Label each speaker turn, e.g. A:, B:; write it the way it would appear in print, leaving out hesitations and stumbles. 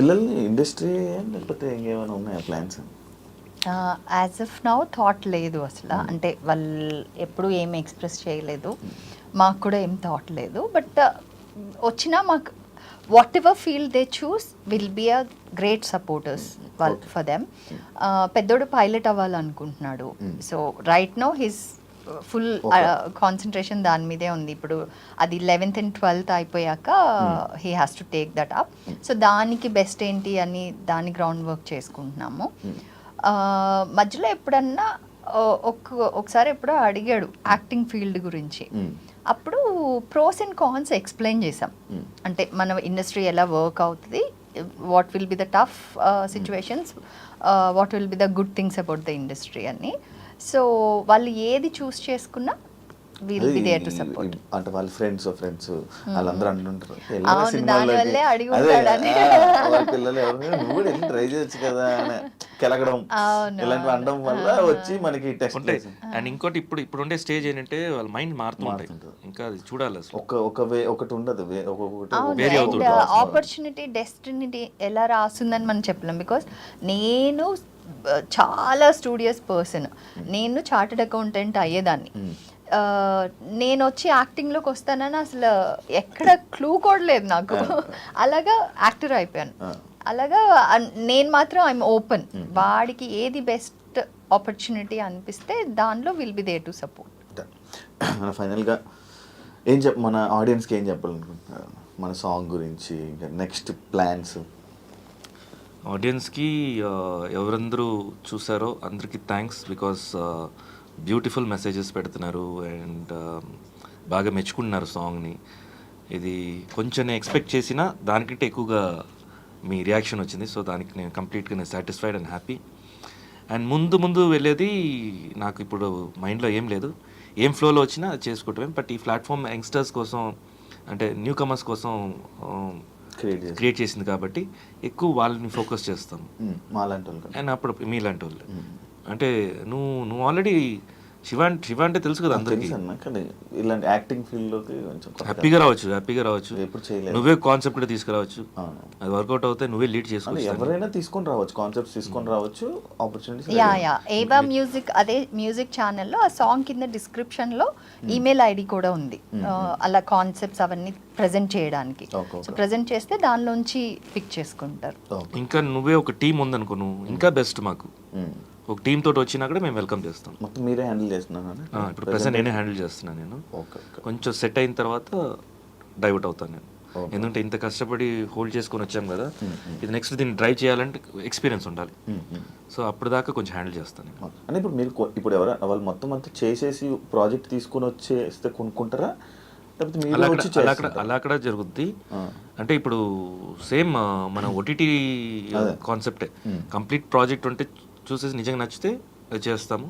A: పిల్లల్ని ఇండస్ట్రీ లేకపోతే ఇంకేమైనా ఉన్నాయా plans?
B: As of now thought లేదు అసలు. అంటే వాళ్ళు ఎప్పుడు ఏం ఎక్స్ప్రెస్ చేయలేదు, మాకు కూడా ఏం థాట్ లేదు. బట్ వచ్చినా మాకు whatever field they choose will be a great supporters for them. పెద్దోడు పైలట్ అవ్వాలనుకుంటున్నాడు. So right now his full concentration దాని మీదే ఉంది. ఇప్పుడు అది 11th and 12th అయిపోయాక he has to take that up. So దానికి బెస్ట్ ఏంటి అని దాని గ్రౌండ్ వర్క్ చేసుకుంటున్నాము. మధ్యలో ఎప్పుడన్నా ఒకసారి ఎప్పుడో అడిగాడు యాక్టింగ్ ఫీల్డ్ గురించి. అప్పుడు ప్రోస్ అండ్ కాన్స్ ఎక్స్ప్లెయిన్ చేసాం. అంటే మన ఇండస్ట్రీ ఎలా వర్క్ అవుతుంది, what will be the tough situations, what will be the good things about the industry అని. సో వాళ్ళు ఏది చూస్ చేసుకున్నా will be there to support.
A: అంటే వాళ్ళ ఫ్రెండ్స్ వాళ్ళందరూ అంటుంటారు
B: దానివల్లే అడిగి ఉంటాడని.
A: పిల్లలు ఎవరు నువ్వు కూడా వెళ్ళి ట్రై చేయొచ్చు కదా అని కెలకడం, ఇలాంటివి అనడం వల్ల వచ్చి మనకి టెస్ట్
C: ఉంటాయి. అండ్ ఇంకోటి ఇప్పుడు ఉండే స్టేజ్ ఏంటంటే వాళ్ళ మైండ్ మారుతుంటాయి, ఇంకా అది చూడాలి.
A: ఒకటి ఉండదు,
B: ఆపర్చునిటీ డెస్టినీ ఎలా రాస్తుందని మనం చెప్పలేం. బికాస్ నేను చాలా స్టూడియస్ పర్సన్, నేను చార్టెడ్ అకౌంటెంట్ అయ్యేదాన్ని. నేను వచ్చి యాక్టింగ్లోకి వస్తానని అసలు ఎక్కడ క్లూ కూడా లేదు నాకు. అలాగా యాక్టర్ అయిపోయాను. అలాగా నేను మాత్రం ఐఎమ్ ఓపెన్. వాడికి ఏది బెస్ట్ ఆపర్చునిటీ అనిపిస్తే దానిలో will be there to support.
A: ఫైనల్గా మన ఆడియన్స్కి ఏం చెప్పాలనుకుంటున్నారు మన సాంగ్ గురించి, నెక్స్ట్ ప్లాన్స్?
C: ఆడియన్స్కి ఎవరందరూ చూసారో అందరికీ థ్యాంక్స్. బికాస్ బ్యూటిఫుల్ మెసేజెస్ పెడుతున్నారు అండ్ బాగా మెచ్చుకుంటున్నారు సాంగ్ని. ఇది కొంచెం నేను ఎక్స్పెక్ట్ చేసిన దానికంటే ఎక్కువగా మీ రియాక్షన్ వచ్చింది. సో దానికి నేను కంప్లీట్గా నేను సాటిస్ఫైడ్ అండ్ హ్యాపీ. అండ్ ముందు వెళ్ళేది నాకు ఇప్పుడు మైండ్లో ఏం లేదు, ఏం ఫ్లోలో వచ్చినా అది చేసుకుంటాం. బట్ ఈ ప్లాట్ఫామ్ యంగ్స్టర్స్ కోసం, అంటే న్యూ కమర్స్ కోసం క్రియేట్ చేసింది కాబట్టి ఎక్కువ వాళ్ళని ఫోకస్ చేస్తాం. అండ్ అప్పుడు మీలాంటి వాళ్ళు అంటే నువ్వు ఆల్రెడీ శివ అంటే తెలుసు కదా అందరికీ.
A: ఇలాంటి యాక్టింగ్ ఫీల్డ్ లోకి
C: హ్యాపీగా రావచ్చు. నువ్వే కాన్సెప్ట్ కూడా తీసుకురావచ్చు, అది వర్కౌట్ అవుతే నువ్వే లీడ్ చేసుకోవచ్చు.
A: ఎవరైనా తీసుకొని రావచ్చు, కాన్సెప్ట్స్ తీసుకొని రావచ్చు, ఆపర్చునిటీస్.
B: ఏవా మ్యూజిక్, అదే మ్యూజిక్ ఛానల్లో ఆ సాంగ్ కింద డిస్క్రిప్షన్ లో ఈమెయిల్ ఐడి కూడా ఉంది. అలా కాన్సెప్ట్స్ అవన్నీ ప్రెజెంట్ చేయడానికి. సో ప్రెజెంట్ చేస్తే దానిలోంచి పిక్ చేసుకుంటారు.
C: ఇంకా నువ్వే ఒక టీం ఉందనుకో, నువ్వు ఇంకా బెస్ట్. మాకు ఒక టీమ్ తోటి వచ్చినా కూడా మేము వెల్కమ్ చేస్తాం.
A: మొత్తం మీరే హ్యాండిల్ చేస్తున్నాను?
C: ఇప్పుడు ప్రెసెంట్ నేనే హ్యాండిల్ చేస్తున్నాను. నేను కొంచెం సెట్ అయిన తర్వాత డైవర్ట్ అవుతాను నేను. ఎందుకంటే ఇంత కష్టపడి హోల్డ్ చేసుకొని వచ్చాం కదా, ఇది నెక్స్ట్ దీన్ని డ్రైవ్ చేయాలంటే ఎక్స్పీరియన్స్ ఉండాలి. సో అప్పుడు దాకా కొంచెం హ్యాండిల్ చేస్తాను.
A: అంటే ఇప్పుడు మీరు ఎవరు వాళ్ళు మొత్తం అంతా చేసేసి ప్రాజెక్ట్ తీసుకొని వచ్చేస్తే కొనుక్కుంటారా?
C: అలా అక్కడ జరుగుద్ది. అంటే ఇప్పుడు సేమ్ మన ఓటీటీ కాన్సెప్టే. కంప్లీట్ ప్రాజెక్ట్ ఉంటే చూసేసి నిజంగా నచ్చితే అది చేస్తాము.